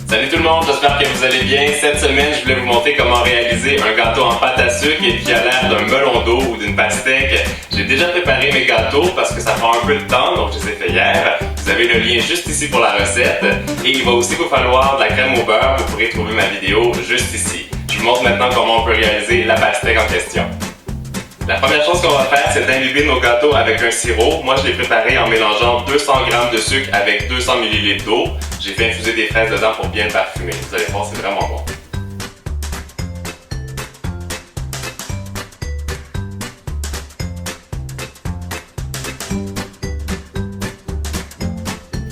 Salut tout le monde, j'espère que vous allez bien. Cette semaine, je voulais vous montrer comment réaliser un gâteau en pâte à sucre et qui a l'air d'un melon d'eau ou d'une pastèque. J'ai déjà préparé mes gâteaux parce que ça prend un peu de temps, donc je les ai fait hier. Vous avez le lien juste ici pour la recette. Et il va aussi vous falloir de la crème au beurre. Vous pourrez trouver ma vidéo juste ici. Je vous montre maintenant comment on peut réaliser la pastèque en question. La première chose qu'on va faire, c'est d'imbiber nos gâteaux avec un sirop. Moi, je l'ai préparé en mélangeant 200 g de sucre avec 200 ml d'eau. J'ai fait infuser des fraises dedans pour bien le parfumer. Vous allez voir, c'est vraiment bon.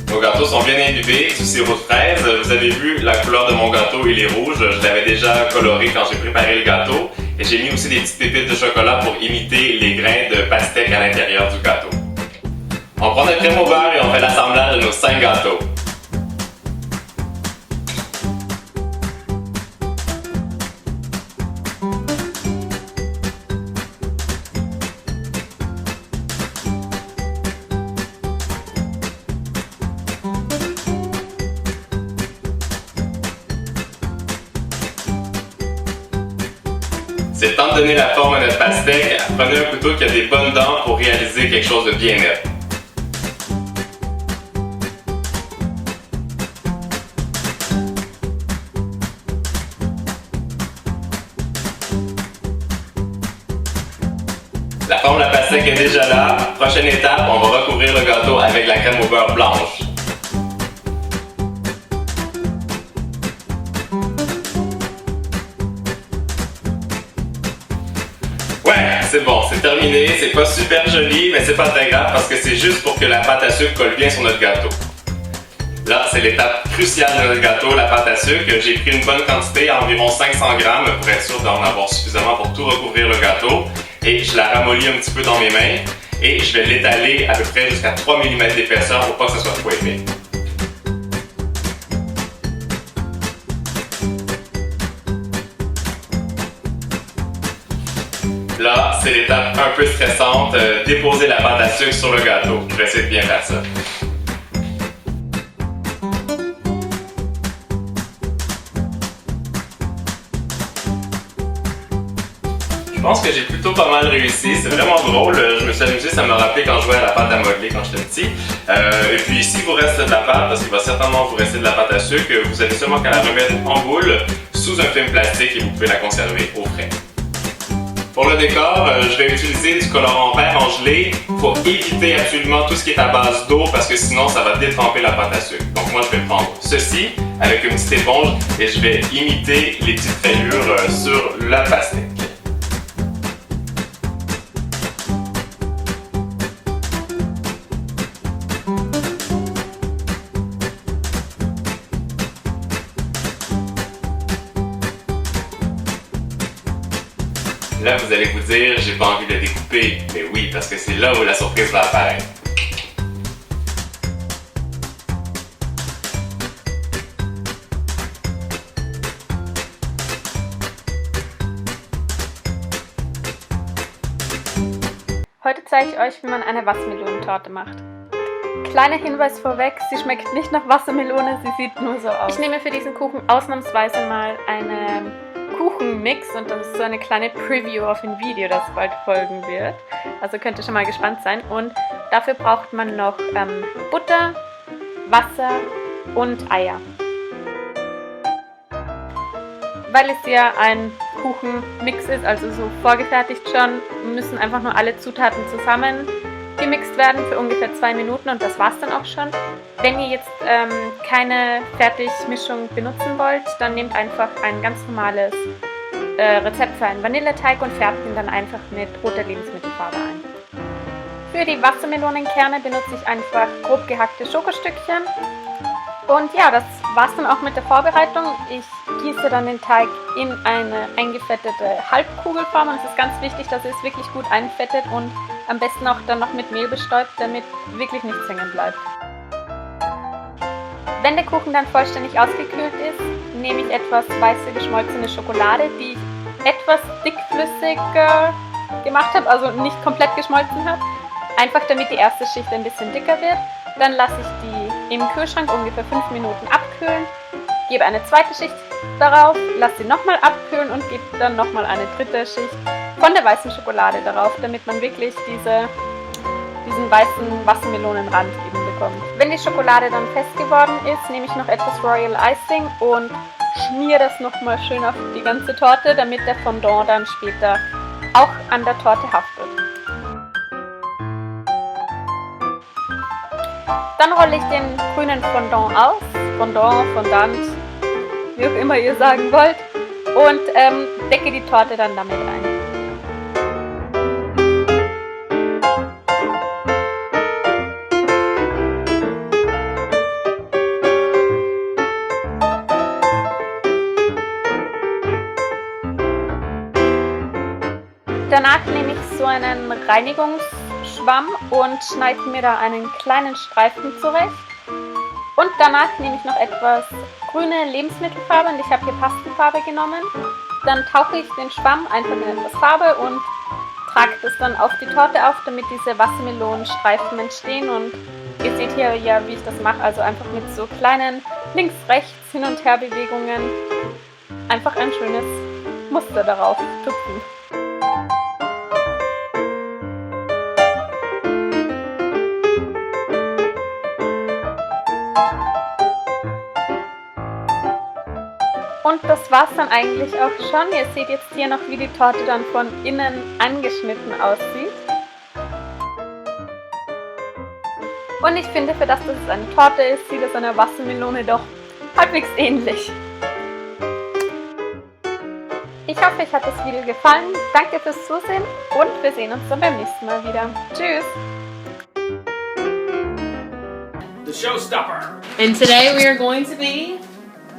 Nos gâteaux sont bien imbibés du sirop de fraise. Vous avez vu, la couleur de mon gâteau, il est rouge. Je l'avais déjà coloré quand j'ai préparé le gâteau. Et j'ai mis aussi des petites pépites de chocolat pour imiter les grains de pastèque à l'intérieur du gâteau. On prend notre crème au beurre et on fait l'assemblage de nos 5 gâteaux. C'est le temps de donner la forme à notre pastèque. Prenez un couteau qui a des bonnes dents pour réaliser quelque chose de bien net. La forme de la pastèque est déjà là. Prochaine étape, on va recouvrir le gâteau avec la crème au beurre blanche. Ouais, c'est bon, c'est terminé, c'est pas super joli, mais c'est pas très grave parce que c'est juste pour que la pâte à sucre colle bien sur notre gâteau. Là, c'est l'étape cruciale de notre gâteau, la pâte à sucre. J'ai pris une bonne quantité, environ 500 g, pour être sûr d'en avoir suffisamment pour tout recouvrir le gâteau. Et je la ramollis un petit peu dans mes mains et je vais l'étaler à peu près jusqu'à 3 mm d'épaisseur pour pas que ça soit trop épais. Là, c'est l'étape un peu stressante, déposer la pâte à sucre sur le gâteau. Je vais essayer de bien faire ça. Je pense que j'ai plutôt pas mal réussi, c'est vraiment drôle. Je me suis amusé, ça m'a rappelé quand je jouais à la pâte à modeler quand j'étais petit. Et puis s'il vous reste de la pâte, parce qu'il va certainement vous rester de la pâte à sucre, vous avez seulement qu'à la remettre en boule sous un film plastique et vous pouvez la conserver au frais. Pour le décor, je vais utiliser du colorant vert en gelée. Il faut éviter absolument tout ce qui est à base d'eau parce que sinon ça va détremper la pâte à sucre. Donc moi je vais prendre ceci avec une petite éponge et je vais imiter les petites rayures sur la pastèque. Là, vous allez vous dire, j'ai pas envie de découper. Mais oui, parce que c'est là où la surprise va apparaître. Heute zeige ich euch, wie man eine Wassermelonentorte macht. Kleiner Hinweis vorweg, sie schmeckt nicht nach Wassermelone, sie sieht nur so aus. Ich nehme für diesen Kuchen ausnahmsweise mal eine Kuchenmix und das ist so eine kleine Preview auf ein Video, das bald folgen wird. Also könnt ihr schon mal gespannt sein. Und dafür braucht man noch Butter, Wasser und Eier. Weil es ja ein Kuchenmix ist, also so vorgefertigt schon, müssen einfach nur alle Zutaten zusammen gemixt werden für ungefähr 2 Minuten und das war's dann auch schon. Wenn ihr jetzt keine Fertigmischung benutzen wollt, dann nehmt einfach ein ganz normales Rezept für einen Vanilleteig und färbt ihn dann einfach mit roter Lebensmittelfarbe ein. Für die Wassermelonenkerne benutze ich einfach grob gehackte Schokostückchen. Und ja, das war's dann auch mit der Vorbereitung. Ich gieße dann den Teig in eine eingefettete Halbkugelform und es ist ganz wichtig, dass ihr es wirklich gut einfettet und am besten auch dann noch mit Mehl bestäubt, damit wirklich nichts hängen bleibt. Wenn der Kuchen dann vollständig ausgekühlt ist, nehme ich etwas weiße geschmolzene Schokolade, die ich etwas dickflüssiger gemacht habe, also nicht komplett geschmolzen habe. Einfach damit die erste Schicht ein bisschen dicker wird. Dann lasse ich die im Kühlschrank ungefähr 5 Minuten abkühlen Gebe eine zweite Schicht darauf, lasse sie nochmal abkühlen und gebe dann nochmal eine dritte Schicht von der weißen Schokolade darauf, damit man wirklich diesen weißen Wassermelonenrand eben bekommt. Wenn die Schokolade dann fest geworden ist, nehme ich noch etwas Royal Icing und schmiere das nochmal schön auf die ganze Torte, damit der Fondant dann später auch an der Torte haftet. Dann rolle ich den grünen Fondant aus, Fondant, wie auch immer ihr sagen wollt, und decke die Torte dann damit ein. Danach nehme ich so einen Reinigungsschwamm und schneide mir da einen kleinen Streifen zurecht. Und danach nehme ich noch etwas grüne Lebensmittelfarbe und ich habe hier Pastenfarbe genommen. Dann tauche ich den Schwamm einfach in etwas Farbe und trage das dann auf die Torte auf, damit diese Wassermelonenstreifen entstehen. Und ihr seht hier ja, wie ich das mache, also einfach mit so kleinen links-rechts Hin- und Her-Bewegungen einfach ein schönes Muster darauf tupfen. Und das war es dann eigentlich auch schon. Ihr seht jetzt hier noch, wie die Torte dann von innen angeschnitten aussieht. Und ich finde, für das, dass es eine Torte ist, sieht es einer Wassermelone doch halbwegs ähnlich. Ich hoffe, euch hat das Video gefallen. Danke fürs Zusehen und wir sehen uns dann beim nächsten Mal wieder. Tschüss! The showstopper. And today we are going to be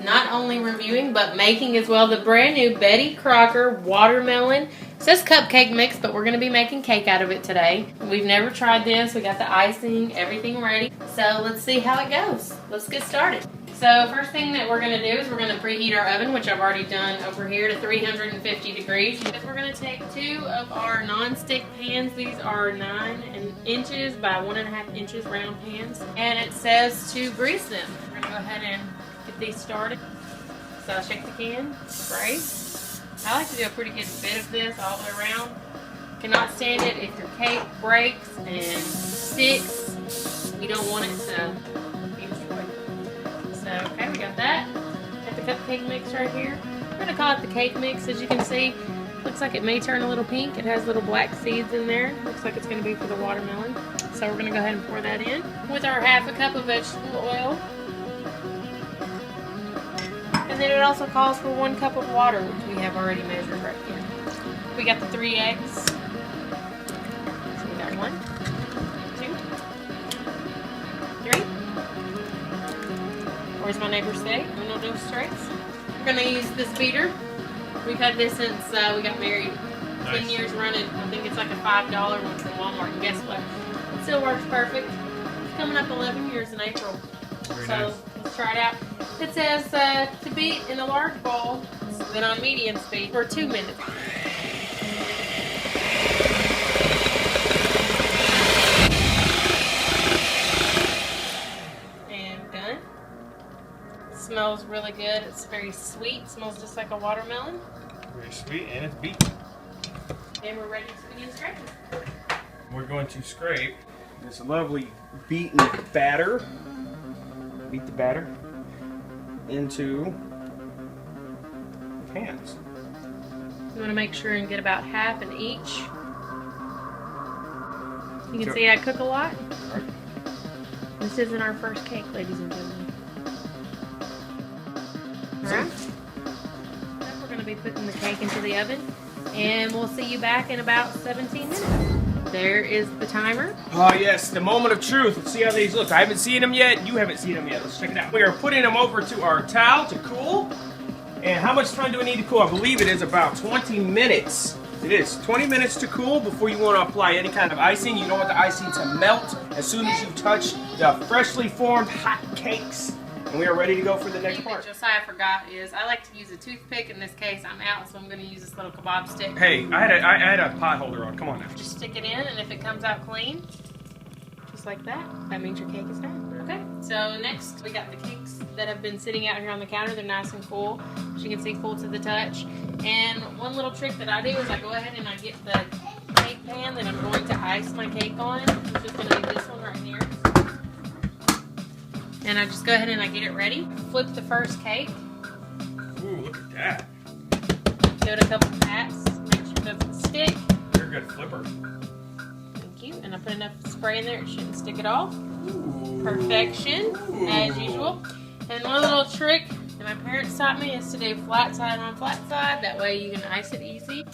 not only reviewing but making as well the brand new Betty Crocker watermelon. It says cupcake mix, but we're going to be making cake out of it today. We've never tried this. We got the icing, everything ready. So let's see how it goes. Let's get started. So first thing that we're going to do is we're going to preheat our oven, which I've already done over here, to 350 degrees. We're going to take 2 of our non-stick pans. These are 9 inches by 1.5 inches round pans. And it says to grease them. We're going to go ahead and get these started. So I'll shake the can, spray. I like to do a pretty good bit of this all the way around. Cannot stand it if your cake breaks and sticks. You don't want it to be destroyed. So, okay, we got that. Got the cupcake mix right here. We're going to call it the cake mix. As you can see, looks like it may turn a little pink. It has little black seeds in there. Looks like it's going to be for the watermelon. So we're going to go ahead and pour that in with our 1/2 cup of vegetable oil. And then it also calls for 1 cup of water, which we have already measured right here. We got the 3 eggs. So we got 1, 2, 3. Or as my neighbors say, uno, dos, tres. We're going to use this beater. We've had this since we got married. 10 years running. I think it's like a $5 one from Walmart. And guess what? It still works perfect. It's coming up 11 years in April. So let's try it out. It says to beat in a large bowl, then on medium speed for 2 minutes. And done. It smells really good. It's very sweet. It smells just like a watermelon. Very sweet, and it's beaten. And we're ready to begin scraping. We're going to scrape this lovely beaten batter. Beat the batter into pans. You want to make sure and get about half in each. You can see I cook a lot. This isn't our first cake, ladies and gentlemen. Alright. We're going to be putting the cake into the oven, and we'll see you back in about 17 minutes. There is the timer. Oh yes, the moment of truth. Let's see how these look. I haven't seen them yet. You haven't seen them yet. Let's check it out. We are putting them over to our towel to cool. And how much time do we need to cool? I believe it is about 20 minutes. It is 20 minutes to cool before you want to apply any kind of icing. You don't want the icing to melt as soon as you touch the freshly formed hot cakes. And we are ready to go for the next part. Josiah forgot is I like to use a toothpick. In this case, I'm out, so I'm going to use this little kebab stick. Hey, I had a pot holder on. Come on now. Just stick it in, and if it comes out clean, Just like that. That means your cake is done. Okay, so next we got the cakes that have been sitting out here on the counter. They're nice and cool. As you can see, cool to the touch. And one little trick that I do is I go ahead and I get the cake pan that I'm going to ice my cake on. Which is going to be this one right here. And I just go ahead and I get it ready. Flip the first cake. Ooh, look at that. Give it a couple pats. Make sure it doesn't stick. You're a good flipper. Thank you. And I put enough spray in there, it shouldn't stick at all. Ooh. Perfection, Ooh. as usual. And one little trick that my parents taught me is to do flat side on flat side. That way you can ice it easy.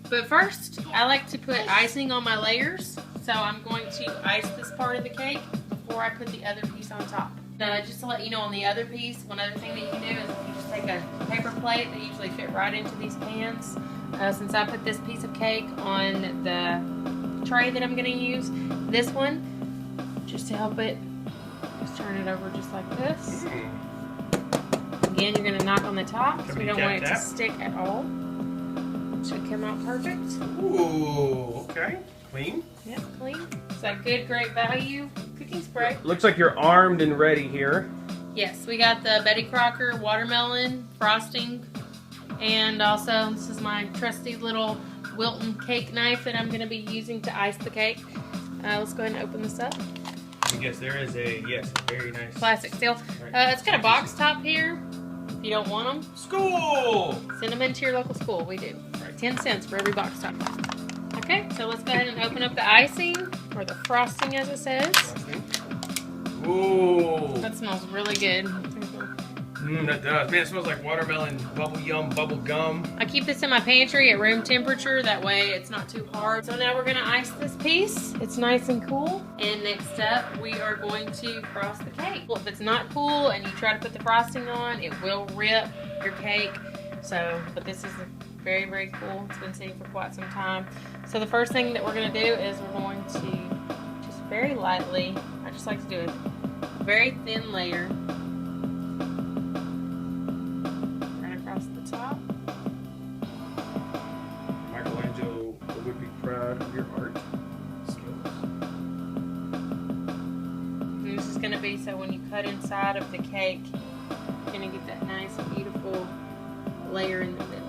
But first, I like to put icing on my layers. So I'm going to ice this part of the cake before I put the other piece on top. Just to let you know, on the other piece, one other thing that you can do is you just take a paper plate that usually fit right into these pans. Since I put this piece of cake on the tray that I'm going to use, this one, just to help it, just turn it over just like this. Again, you're going to knock on the top, so we don't want it to stick at all. It should come out perfect. Ooh, okay. Clean? Yep, clean. It's that good, great value cooking spray. Looks like you're armed and ready here. Yes, we got the Betty Crocker watermelon frosting. And also, this is my trusty little Wilton cake knife that I'm going to be using to ice the cake. Let's go ahead and open this up. I guess there is a very nice Plastic seal. It's got a box top here. If you don't want them, school. send them into your local school. We do. 10 cents for every box top. Okay, so let's go ahead and open up the icing, or the frosting as it says. Ooh. That smells really good. That does. Man, it smells like watermelon, bubble gum. I keep this in my pantry at room temperature. That way it's not too hard. So now we're going to ice this piece. It's nice and cool. And next up, we are going to frost the cake. Well, if it's not cool and you try to put the frosting on, it will rip your cake. But this is very, very cool. It's been sitting for quite some time. So the first thing that we're going to do is we're going to just very lightly, I just like to do a very thin layer right across the top. Michelangelo would be proud of your art skills. And this is going to be so when you cut inside of the cake, you're going to get that nice, beautiful layer in the middle.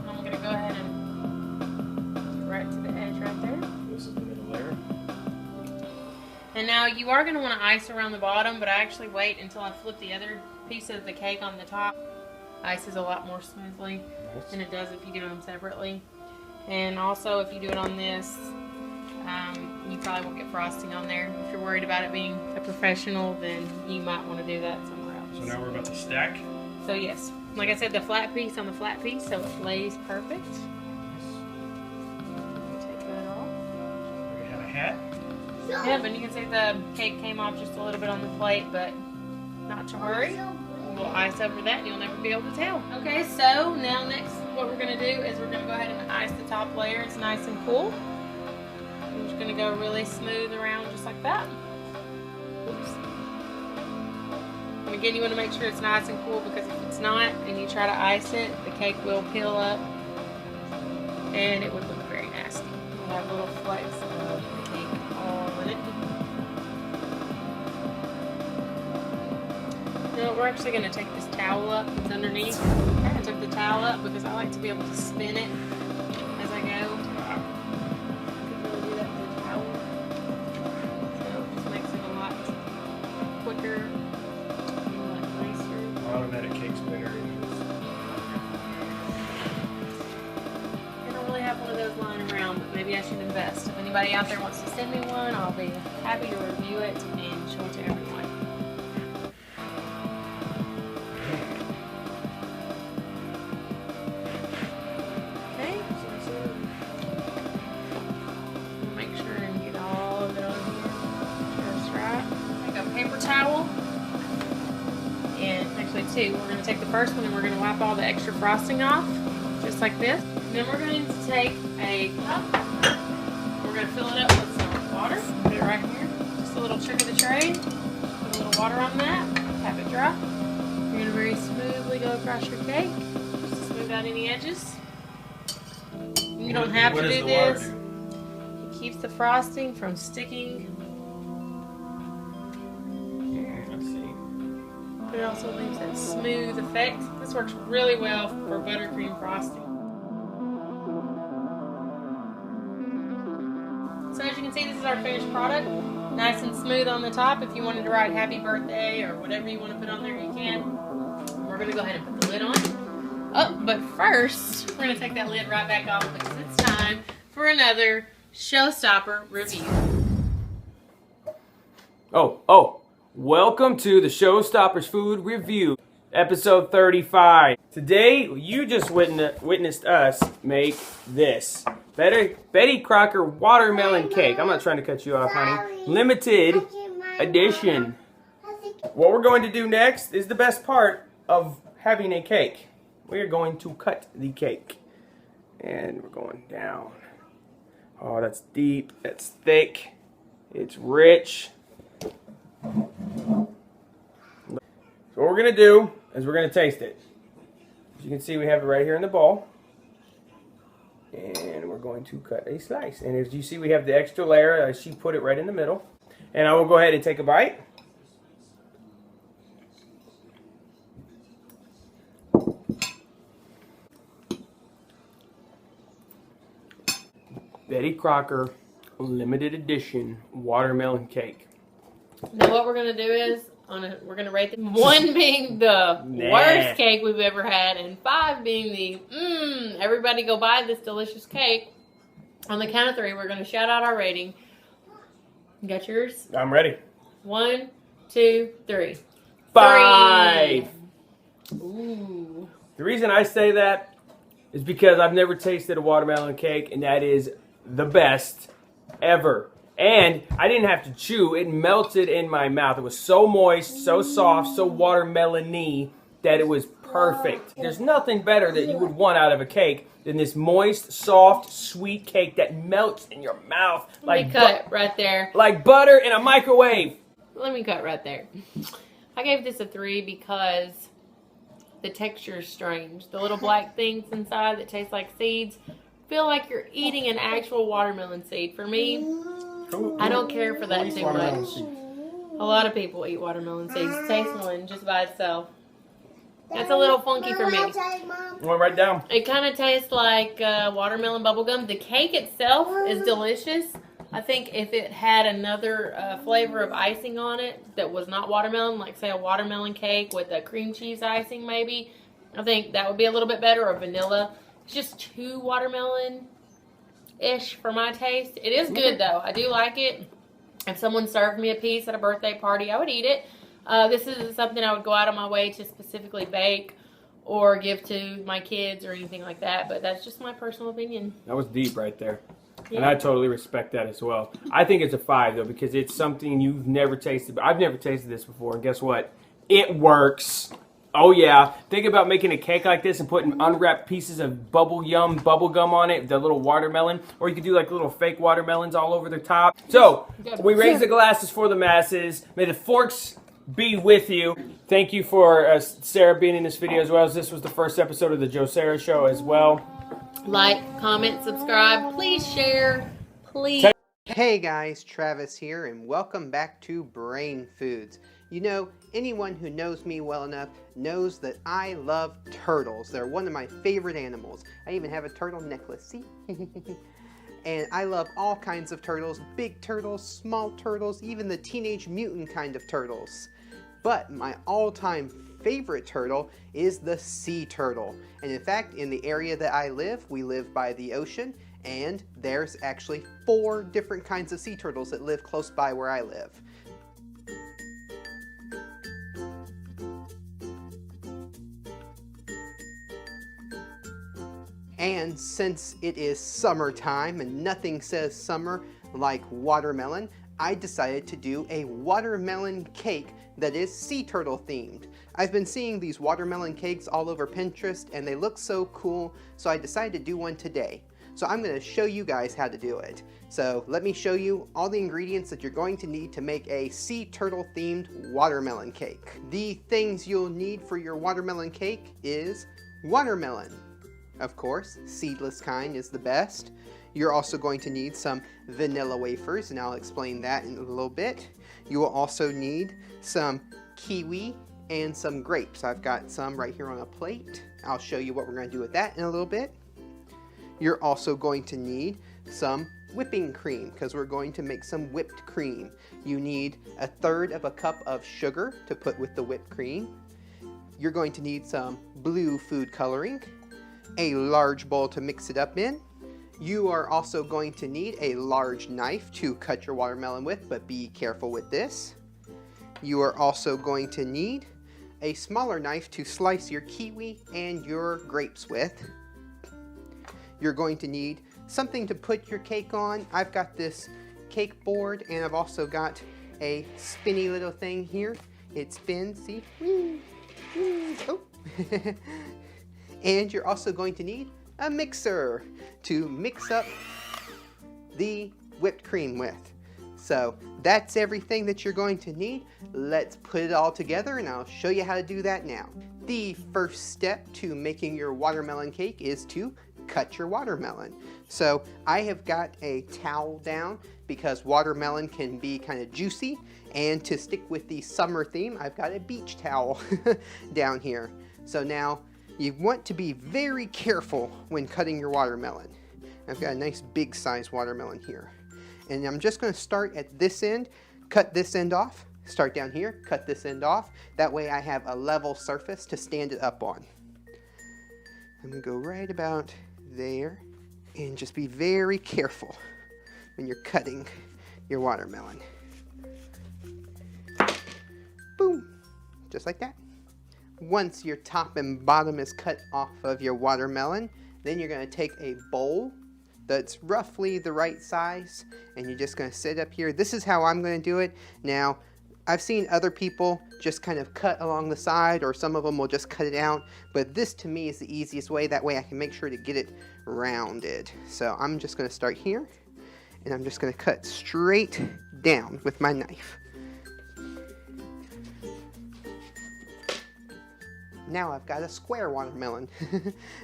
I'm going to go ahead and get right to the edge right there. This is the middle layer. And now you are going to want to ice around the bottom, but I actually wait until I flip the other piece of the cake on the top. Ices a lot more smoothly than it does if you do them separately. And also if you do it on this, you probably won't get frosting on there. If you're worried about it being a professional, then you might want to do that somewhere else. So now we're about to stack. So yes, like I said, the flat piece on the flat piece, so it lays perfect. Take that off. We have a hat. Yeah, but you can see the cake came off just a little bit on the plate, but not to worry. We'll ice over that and you'll never be able to tell. Okay, so now next what we're going to do is we're going to go ahead and ice the top layer. It's nice and cool. We're just going to go really smooth around just like that. Oops. And again, you want to make sure it's nice and cool, because if it's not and you try to ice it, the cake will peel up and it would look very nasty. You'll have little flakes of the cake all in it. Now we're actually going to take this towel up that's underneath. I took the towel up because I like to be able to spin it as I go. I could really do that with a towel. So it just makes it a lot quicker. Automatic cake spinner. I don't really have one of those lying around, but maybe I should invest. If anybody out there wants to send me one, I'll be happy to review it and show it to everyone. Okay. Make sure and get all of it on here just right. Take a paper towel. And actually two. We're going to take the first one and we're going to wipe all the extra frosting off, just like this. And then we're going to take a cup. We're going to fill it up with some water. Put it right here. Just a little trick of the trade. Put a little water on that. Tap it dry. You're going to very smoothly go across your cake, just to smooth out any edges. You don't have to do this. You keeps the frosting from sticking. Let's see. But it also leaves that smooth effect. This works really well for buttercream frosting. So as you can see, this is our finished product. Nice and smooth on the top. If you wanted to write happy birthday or whatever you want to put on there, you can. We're going to go ahead and put the lid on. Oh, but first, we're going to take that lid right back off because it's time for another showstopper review. Oh, welcome to the Showstoppers Food Review, episode 35. Today, you just witnessed us make this. Betty Crocker watermelon cake. I'm not trying to cut you off, honey. Limited edition. What we're going to do next is the best part of having a cake. We are going to cut the cake. And we're going down. Oh, that's deep. That's thick. It's rich. So what we're going to do is we're going to taste it. As you can see, we have it right here in the bowl. And we're going to cut a slice. And as you see, we have the extra layer. She put it right in the middle. And I will go ahead and take a bite. Betty Crocker limited edition watermelon cake. Now what we're going to do is, we're going to rate them. 1 being the worst cake we've ever had, and 5 being the, everybody go buy this delicious cake. On the count of 3, we're going to shout out our rating. You got yours? I'm ready. 1, 2, 3. 5! 3. Ooh. The reason I say that is because I've never tasted a watermelon cake, and that is the best ever. And I didn't have to chew. It melted in my mouth. It was so moist, so soft, so watermelon-y that it was perfect. There's nothing better that you would want out of a cake than this moist, soft, sweet cake that melts in your mouth. Let me cut right there. Like butter in a microwave. Let me cut right there. I gave this a 3 because the texture is strange. The little black things inside that taste like seeds feel like you're eating an actual watermelon seed. For me, I don't care for that too much. A lot of people eat watermelon seeds. Taste one just by itself. That's a little funky for me. Went right down. It kind of tastes like watermelon bubblegum. The cake itself is delicious. I think if it had another flavor of icing on it that was not watermelon, like say a watermelon cake with a cream cheese icing maybe, I think that would be a little bit better, or vanilla. It's just too watermelon-ish for my taste. It is good though. I do like it. If someone served me a piece at a birthday party, I would eat it. This isn't something I would go out of my way to specifically bake or give to my kids or anything like that, but that's just my personal opinion. That was deep right there. Yeah. And I totally respect that as well. I think it's a 5 though, because it's something you've never tasted. I've never tasted this before, and guess what? It works. Oh yeah. Think about making a cake like this and putting unwrapped pieces of bubble gum on it, the little watermelon, or you could do like little fake watermelons all over the top. So, we raise the glasses for the masses. May the forks be with you. Thank you for Sarah being in this video as well, as this was the first episode of the Joe Sarah Show as well. Like, comment, subscribe. Please share. Please. Hey guys, Travis here, and welcome back to Brain Foods. You know, anyone who knows me well enough knows that I love turtles. They're one of my favorite animals. I even have a turtle necklace, see? And I love all kinds of turtles, big turtles, small turtles, even the Teenage Mutant kind of turtles. But my all-time favorite turtle is the sea turtle. And in fact, in the area that I live, we live by the ocean, and there's actually 4 different kinds of sea turtles that live close by where I live. And since it is summertime and nothing says summer like watermelon, I decided to do a watermelon cake that is sea turtle themed. I've been seeing these watermelon cakes all over Pinterest and they look so cool, so I decided to do one today. So I'm going to show you guys how to do it. So let me show you all the ingredients that you're going to need to make a sea turtle themed watermelon cake. The things you'll need for your watermelon cake is watermelon. Of course, seedless kind is the best. You're also going to need some vanilla wafers, and I'll explain that in a little bit. You will also need some kiwi and some grapes. I've got some right here on a plate. I'll show you what we're going to do with that in a little bit. You're also going to need some whipping cream because we're going to make some whipped cream. You need 1/3 cup of sugar to put with the whipped cream. You're going to need some blue food coloring, a large bowl to mix it up in. You are also going to need a large knife to cut your watermelon with, but be careful with this. You are also going to need a smaller knife to slice your kiwi and your grapes with. You're going to need something to put your cake on. I've got this cake board, and I've also got a spinny little thing here. It spins, see? Oh. And you're also going to need a mixer to mix up the whipped cream with. So that's everything that you're going to need. Let's put it all together, and I'll show you how to do that now. The first step to making your watermelon cake is to cut your watermelon. So I have got a towel down because watermelon can be kind of juicy, and to stick with the summer theme, I've got a beach towel down here. So now you want to be very careful when cutting your watermelon. I've got a nice big size watermelon here. And I'm just going to start at this end, cut this end off, start down here, cut this end off. That way I have a level surface to stand it up on. I'm going to go right about there, and just be very careful when you're cutting your watermelon. Boom, just like that. Once your top and bottom is cut off of your watermelon, then you're going to take a bowl that's roughly the right size, and you're just going to sit up here. This is how I'm going to do it. Now, I've seen other people just kind of cut along the side, or some of them will just cut it out, but this to me is the easiest way. That way I can make sure to get it rounded. So I'm just going to start here, and I'm just going to cut straight down with my knife. Now I've got a square watermelon.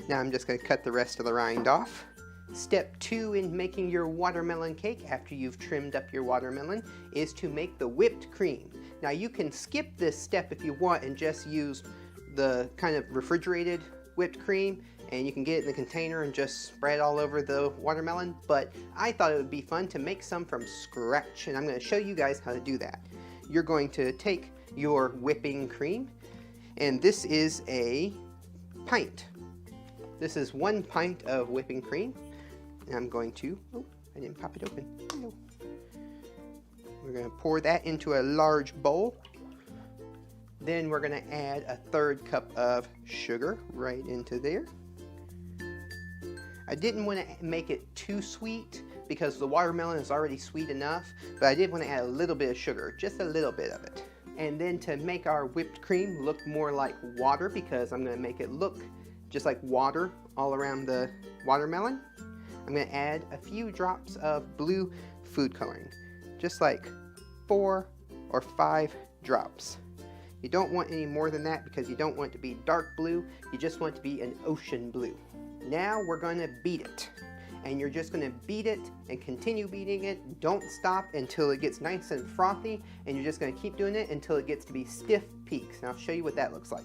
Now I'm just going to cut the rest of the rind off. Step 2 in making your watermelon cake after you've trimmed up your watermelon is to make the whipped cream. Now you can skip this step if you want and just use the kind of refrigerated whipped cream, and you can get it in the container and just spread all over the watermelon, but I thought it would be fun to make some from scratch, and I'm going to show you guys how to do that. You're going to take your whipping cream, and this is a pint. This is 1 pint of whipping cream. And I'm going to, oh, I didn't pop it open. No. We're going to pour that into a large bowl. Then we're going to add 1/3 cup of sugar right into there. I didn't want to make it too sweet because the watermelon is already sweet enough, but I did want to add a little bit of sugar, just a little bit of it. And then to make our whipped cream look more like water, because I'm going to make it look just like water all around the watermelon, I'm going to add a few drops of blue food coloring, just like 4 or 5 drops. You don't want any more than that because you don't want it to be dark blue, you just want it to be an ocean blue. Now we're going to beat it, and you're just going to beat it and continue beating it. Don't stop until it gets nice and frothy, and you're just going to keep doing it until it gets to be stiff peaks. And I'll show you what that looks like.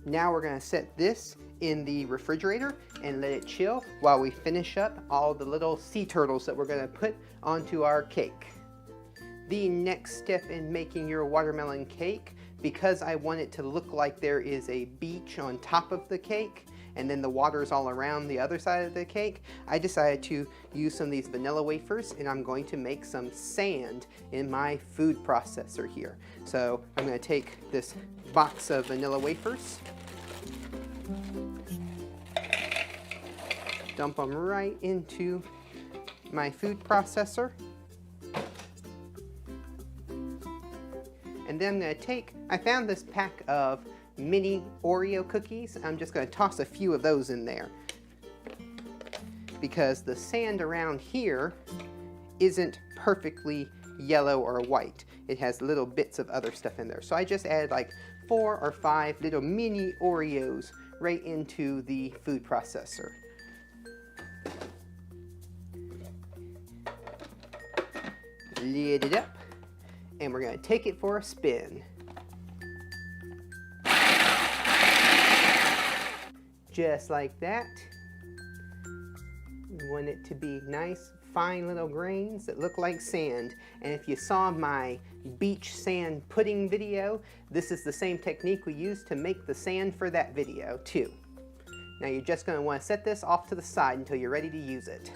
Now we're going to set this in the refrigerator and let it chill while we finish up all the little sea turtles that we're going to put onto our cake. The next step in making your watermelon cake, because I want it to look like there is a beach on top of the cake and then the water's all around the other side of the cake, I decided to use some of these vanilla wafers, and I'm going to make some sand in my food processor here. So I'm going to take this box of vanilla wafers, dump them right into my food processor, and then I'm going to take, I found this pack of mini Oreo cookies. I'm just going to toss a few of those in there because the sand around here isn't perfectly yellow or white. It has little bits of other stuff in there. So I just added like 4 or 5 little mini Oreos right into the food processor. Lid it up, and we're going to take it for a spin. Just like that. We want it to be nice, fine little grains that look like sand. And if you saw my beach sand pudding video, this is the same technique we used to make the sand for that video too. Now you're just going to want to set this off to the side until you're ready to use it.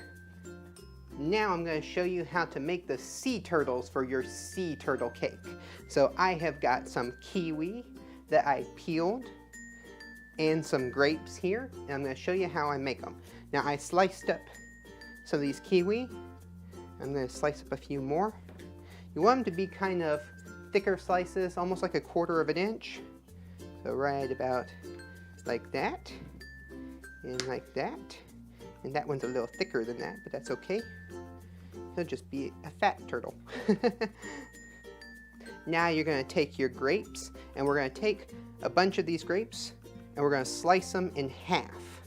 Now I'm going to show you how to make the sea turtles for your sea turtle cake. So I have got some kiwi that I peeled and some grapes here, and I'm going to show you how I make them. Now I sliced up some of these kiwi. I'm going to slice up a few more. You want them to be kind of thicker slices, almost like 1/4 of an inch. So right about like that, and like that. And that one's a little thicker than that, but that's okay. He'll just be a fat turtle. Now you're going to take your grapes, and we're going to take a bunch of these grapes, and we're going to slice them in half.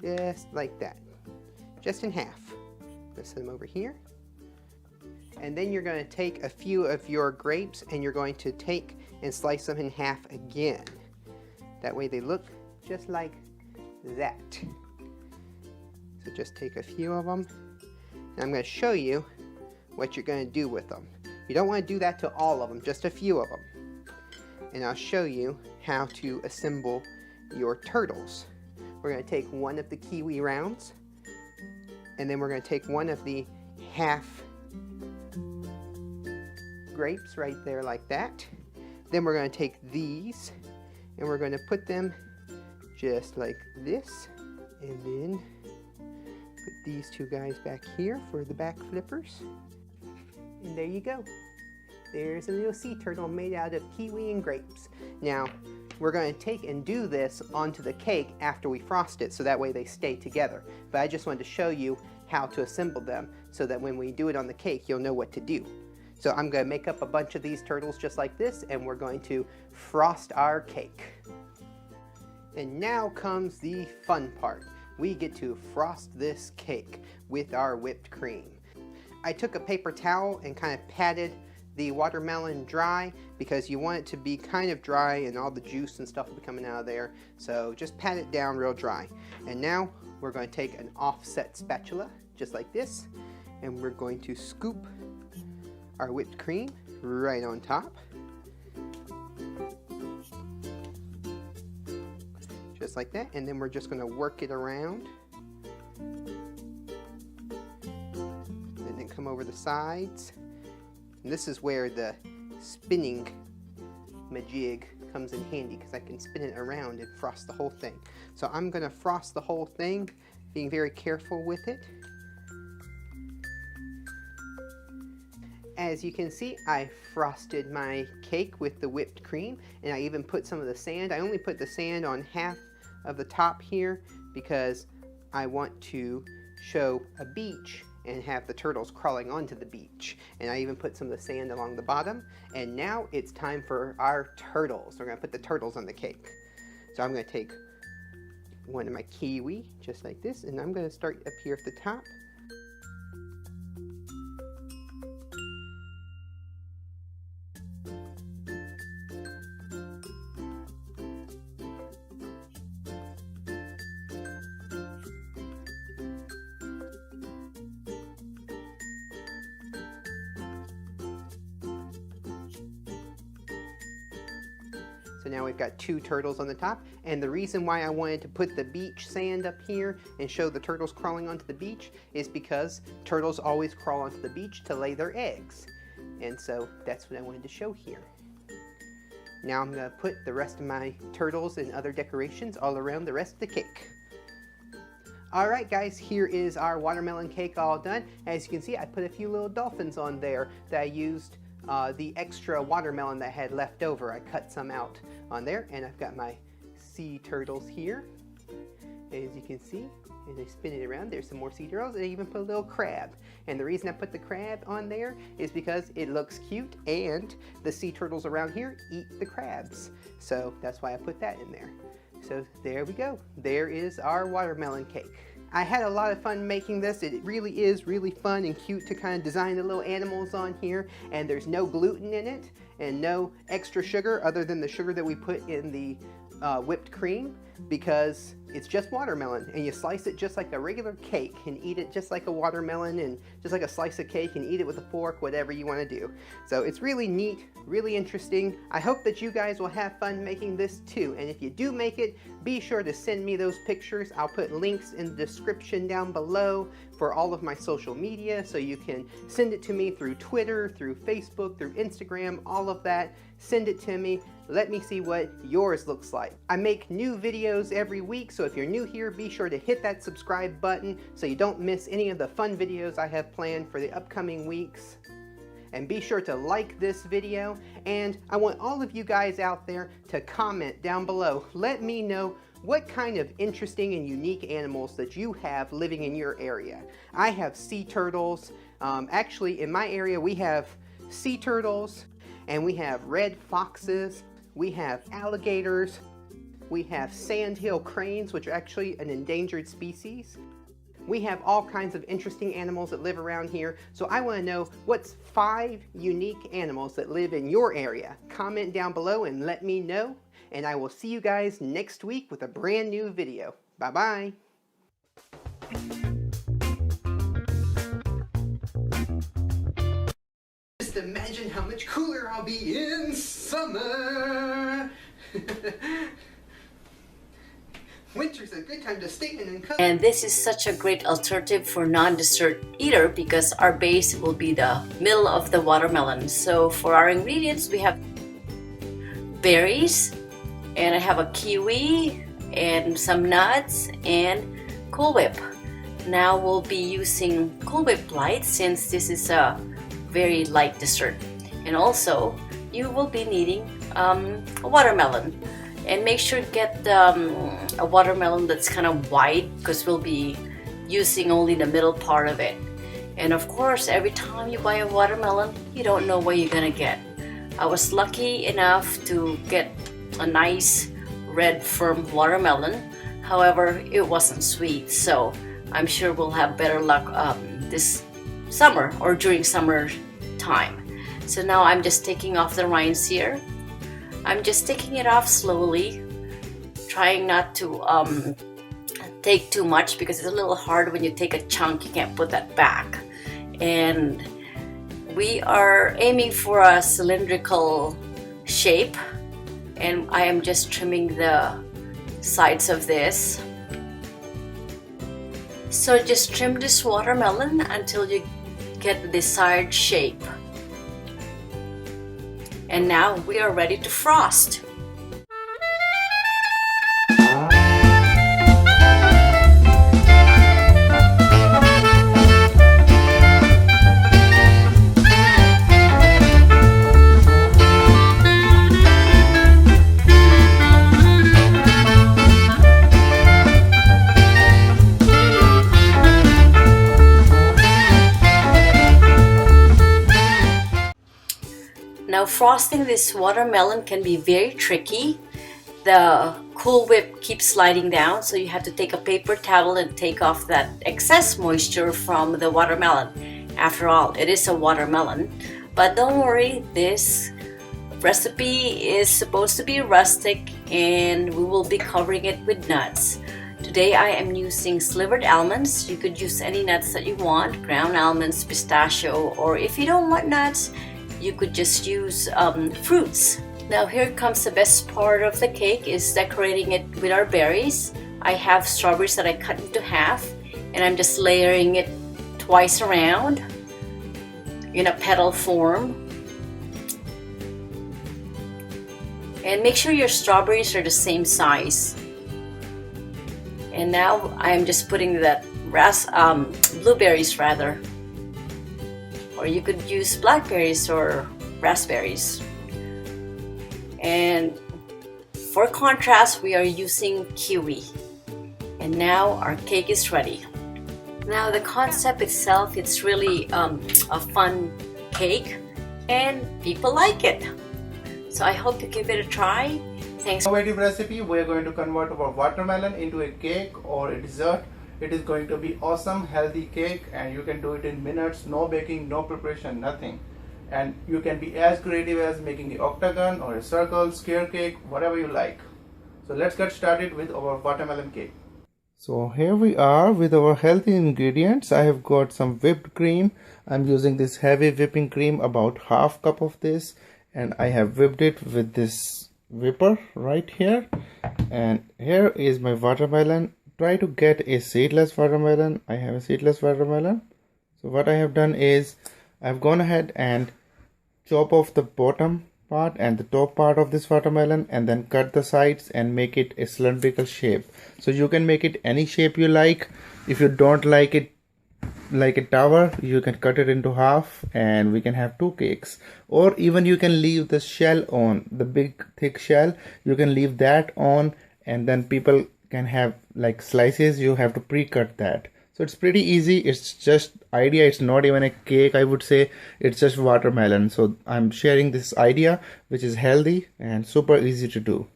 Just like that. Just in half. Let's set them over here. And then you're going to take a few of your grapes, and you're going to take and slice them in half again. That way they look just like that. So just take a few of them, and I'm going to show you what you're going to do with them. You don't want to do that to all of them, just a few of them. And I'll show you how to assemble your turtles. We're going to take one of the kiwi rounds, and then we're going to take one of the half grapes right there like that. Then we're going to take these, and we're going to put them just like this, and then put these two guys back here for the back flippers. And there you go. There's a little sea turtle made out of kiwi and grapes. Now, we're going to take and do this onto the cake after we frost it, so that way they stay together. But I just wanted to show you how to assemble them so that when we do it on the cake, you'll know what to do. So I'm going to make up a bunch of these turtles just like this, and we're going to frost our cake. And now comes the fun part. We get to frost this cake with our whipped cream. I took a paper towel and kind of patted the watermelon dry, because you want it to be kind of dry and all the juice and stuff will be coming out of there. So just pat it down real dry. And now we're going to take an offset spatula just like this, and we're going to scoop our whipped cream right on top. Just like that, and then we're just going to work it around. And then come over the sides. And this is where the spinning majig comes in handy, because I can spin it around and frost the whole thing. So I'm going to frost the whole thing, being very careful with it. As you can see, I frosted my cake with the whipped cream, and I even put some of the sand. I only put the sand on half of the top here because I want to show a beach and have the turtles crawling onto the beach. And I even put some of the sand along the bottom. And now it's time for our turtles. We're going to put the turtles on the cake. So I'm going to take one of my kiwi, just like this, and I'm going to start up here at the top. So now we've got 2 turtles on the top, and the reason why I wanted to put the beach sand up here and show the turtles crawling onto the beach is because turtles always crawl onto the beach to lay their eggs. And so that's what I wanted to show here. Now I'm going to put the rest of my turtles and other decorations all around the rest of the cake. Alright guys, here is our watermelon cake all done. As you can see, I put a few little dolphins on there that I used the extra watermelon that I had left over. I cut some out on there, and I've got my sea turtles here, as you can see. and I spin it around. There's some more sea turtles, and I even put a little crab. And the reason I put the crab on there is because it looks cute, and the sea turtles around here eat the crabs. So that's why I put that in there. So there we go. There is our watermelon cake. I had a lot of fun making this. It really is really fun and cute to kind of design the little animals on here, and there's no gluten in it and no extra sugar other than the sugar that we put in the whipped cream, because it's just watermelon, and you slice it just like a regular cake and eat it just like a watermelon and just like a slice of cake, and eat it with a fork, whatever you want to do. So it's really neat, really interesting. I hope that you guys will have fun making this too, and if you do make it, be sure to send me those pictures. I'll put links in the description down below for all of my social media, so you can send it to me through Twitter, through Facebook, through Instagram, all of that. Send it to me. Let me see what yours looks like. I make new videos every week, so if you're new here, be sure to hit that subscribe button so you don't miss any of the fun videos I have planned for the upcoming weeks. And be sure to like this video, and I want all of you guys out there to comment down below. Let me know what kind of interesting and unique animals that you have living in your area. I have sea turtles. Actually, in my area, we have sea turtles, and we have red foxes, we have alligators, we have sandhill cranes, which are actually an endangered species. We have all kinds of interesting animals that live around here, so I want to know what's 5 unique animals that live in your area. Comment down below and let me know, and I will see you guys next week with a brand new video. Bye-bye. Just imagine how much cooler I'll be in summer. Winter's a good time to stay in and cook. And this is such a great alternative for non-dessert eater because our base will be the middle of the watermelon. So for our ingredients, we have berries, and I have a kiwi and some nuts and Cool Whip. Now we'll be using Cool Whip Light since this is a very light dessert. And also you will be needing a watermelon. And make sure to get a watermelon that's kind of wide because we'll be using only the middle part of it. And of course, every time you buy a watermelon, you don't know what you're gonna get. I was lucky enough to get a nice red firm watermelon. However, it wasn't sweet, so I'm sure we'll have better luck this summer or during summer time. So now I'm just taking off the rinds here. I'm just taking it off slowly, trying not to take too much because it's a little hard when you take a chunk, you can't put that back. And we are aiming for a cylindrical shape, and I am just trimming the sides of this. So just trim this watermelon until you get the desired shape. And now we are ready to frost. Now frosting this watermelon can be very tricky. The Cool Whip keeps sliding down, so you have to take a paper towel and take off that excess moisture from the watermelon. After all, it is a watermelon. But don't worry, this recipe is supposed to be rustic and we will be covering it with nuts. Today I am using slivered almonds. You could use any nuts that you want, ground almonds, pistachio, or if you don't want nuts, you could just use fruits. Now here comes the best part of the cake, is decorating it with our berries. I have strawberries that I cut into half, and I'm just layering it twice around in a petal form. And make sure your strawberries are the same size. And now I'm just putting that blueberries rather. Or you could use blackberries or raspberries. And for contrast, we are using kiwi. And now our cake is ready. Now the concept itself, it's really a fun cake and people like it. So I hope you give it a try. Thanks. Innovative recipe, we are going to convert our watermelon into a cake or a dessert. It is going to be awesome, healthy cake, and you can do it in minutes, no baking, no preparation, nothing. And you can be as creative as making an octagon or a circle, square cake, whatever you like. So let's get started with our watermelon cake. So here we are with our healthy ingredients. I have got some whipped cream. I'm using this heavy whipping cream, about half cup of this, and I have whipped it with this whipper right here. And here is my watermelon. Try to get a seedless watermelon. I have a seedless watermelon. So what I have done is I've gone ahead and chop off the bottom part and the top part of this watermelon, and then cut the sides and make it a cylindrical shape. So you can make it any shape you like. If you don't like it like a tower, you can cut it into half and we can have two cakes. Or even you can leave the shell on, the big thick shell, you can leave that on, and then people can have like slices. You have to pre-cut that. So it's pretty easy. It's just idea. It's not even a cake, I would say. It's just watermelon. So I'm sharing this idea, which is healthy and super easy to do.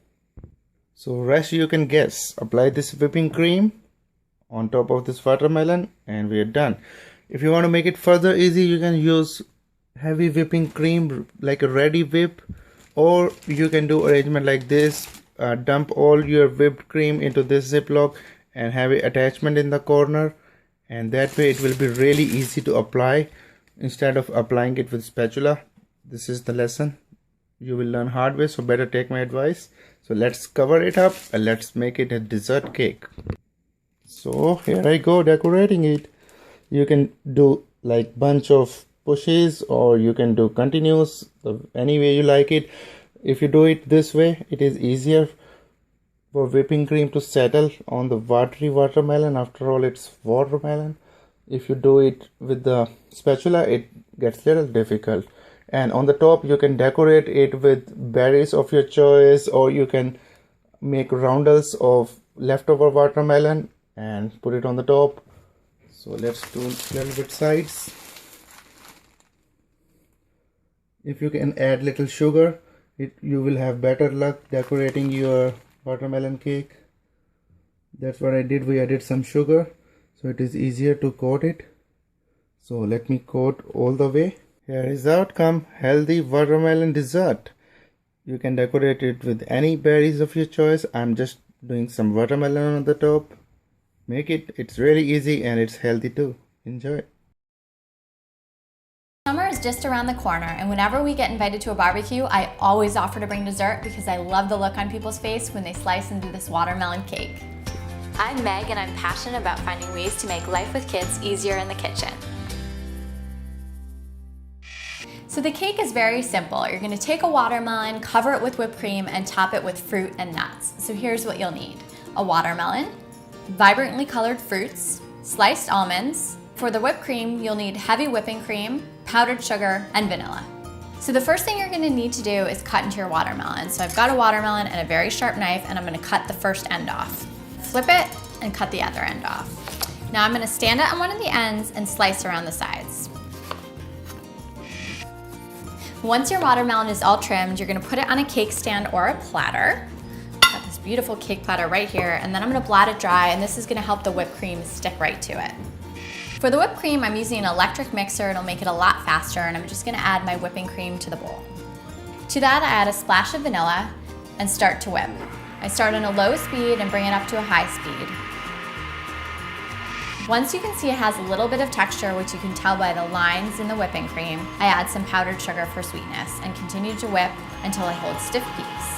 So rest you can guess. Apply this whipping cream on top of this watermelon and we are done. If you want to make it further easy, you can use heavy whipping cream like a ready whip, or you can do arrangement like this. Dump all your whipped cream into this ziploc and have an attachment in the corner, and that way it will be really easy to apply instead of applying it with spatula. This is the lesson you will learn hard way, so better take my advice. So let's cover it up and let's make it a dessert cake. So here I go decorating it. You can do like bunch of pushes, or you can do continuous, any way you like it. If you do it this way, it is easier for whipping cream to settle on the watery watermelon. After all, it's watermelon. If you do it with the spatula, it gets a little difficult. And on the top, you can decorate it with berries of your choice, or you can make roundels of leftover watermelon and put it on the top. So let's do a little bit sides. If you can add little sugar, you will have better luck decorating your watermelon cake. That's what I did. We added some sugar so it is easier to coat it. So let me coat all the way. Here is the outcome, healthy watermelon dessert. You can decorate it with any berries of your choice. I'm just doing some watermelon on the top. Make it, it's really easy and it's healthy too. Enjoy. Summer is just around the corner, and whenever we get invited to a barbecue, I always offer to bring dessert because I love the look on people's face when they slice into this watermelon cake. I'm Meg, and I'm passionate about finding ways to make life with kids easier in the kitchen. So the cake is very simple. You're going to take a watermelon, cover it with whipped cream, and top it with fruit and nuts. So here's what you'll need. A watermelon, vibrantly colored fruits, sliced almonds. For the whipped cream, you'll need heavy whipping cream, powdered sugar, and vanilla. So the first thing you're going to need to do is cut into your watermelon. So I've got a watermelon and a very sharp knife, and I'm going to cut the first end off. Flip it and cut the other end off. Now I'm going to stand it on one of the ends and slice around the sides. Once your watermelon is all trimmed, you're going to put it on a cake stand or a platter. I've got this beautiful cake platter right here, and then I'm going to blot it dry, and this is going to help the whipped cream stick right to it. For the whipped cream, I'm using an electric mixer. It'll make it a lot faster, and I'm just gonna add my whipping cream to the bowl. To that, I add a splash of vanilla and start to whip. I start on a low speed and bring it up to a high speed. Once you can see it has a little bit of texture, which you can tell by the lines in the whipping cream, I add some powdered sugar for sweetness and continue to whip until I hold stiff peaks.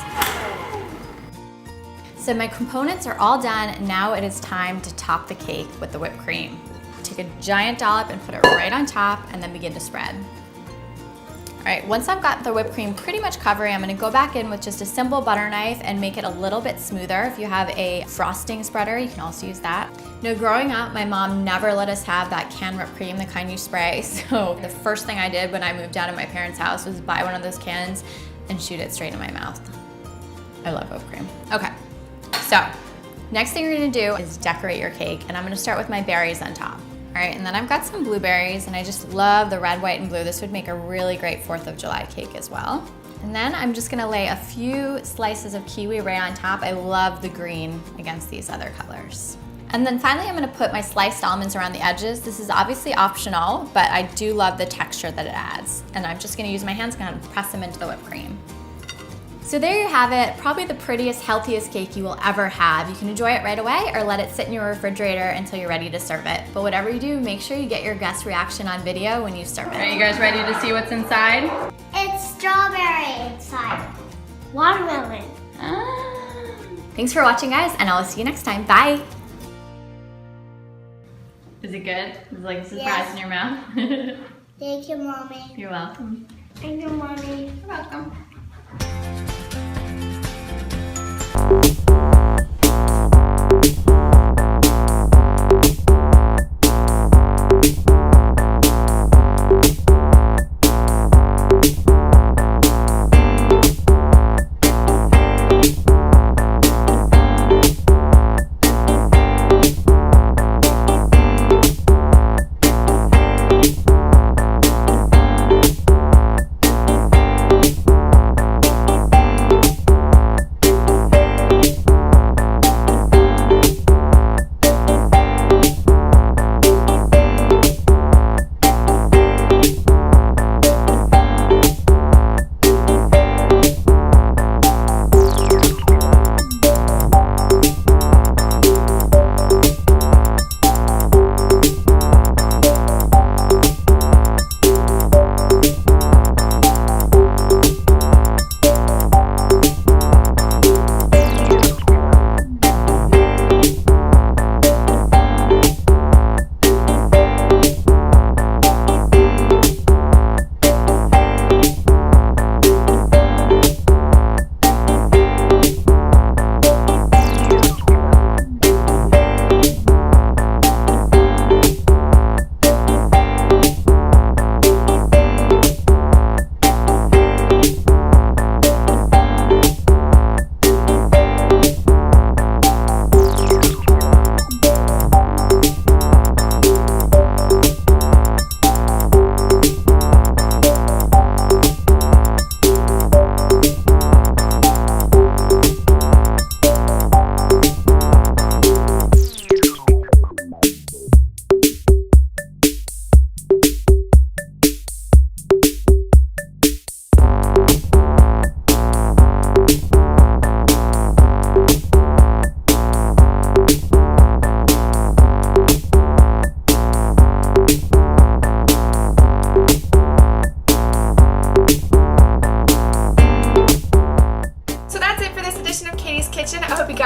So my components are all done, and now it is time to top the cake with the whipped cream. Take a giant dollop and put it right on top, and then begin to spread. All right, once I've got the whipped cream pretty much covering, I'm gonna go back in with just a simple butter knife and make it a little bit smoother. If you have a frosting spreader, you can also use that. You know, growing up, my mom never let us have that canned whipped cream, the kind you spray. So the first thing I did when I moved out of my parents' house was buy one of those cans and shoot it straight in my mouth. I love whipped cream. Okay, so Next thing you're gonna do is decorate your cake, and I'm gonna start with my berries on top. All right, and then I've got some blueberries, and I just love the red, white, and blue. This would make a really great 4th of July cake as well. And then I'm just gonna lay a few slices of kiwi right on top. I love the green against these other colors. And then finally, I'm gonna put my sliced almonds around the edges. This is obviously optional, but I do love the texture that it adds. And I'm just gonna use my hands and press them into the whipped cream. So there you have it, probably the prettiest, healthiest cake you will ever have. You can enjoy it right away or let it sit in your refrigerator until you're ready to serve it. But whatever you do, make sure you get your guest reaction on video when you serve it. Are you guys ready to see what's inside? It's strawberry inside. Watermelon. Thanks for watching, guys, and I'll see you next time. Bye. Is it good? Is it like a surprise Yes. in your mouth? Thank you, Mommy. You're welcome. Thank you, Mommy. You're welcome.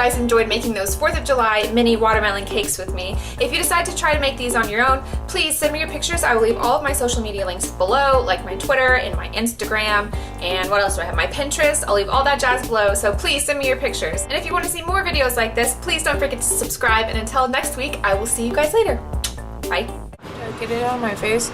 guys enjoyed making those 4th of July mini watermelon cakes with me. If you decide to try to make these on your own, please send me your pictures. I will leave all of my social media links below, like my Twitter and my Instagram, and what else do I have? My Pinterest. I'll leave all that jazz below, so please send me your pictures. And if you want to see more videos like this, please don't forget to subscribe, and until next week, I will see you guys later. Bye. Get it on my face.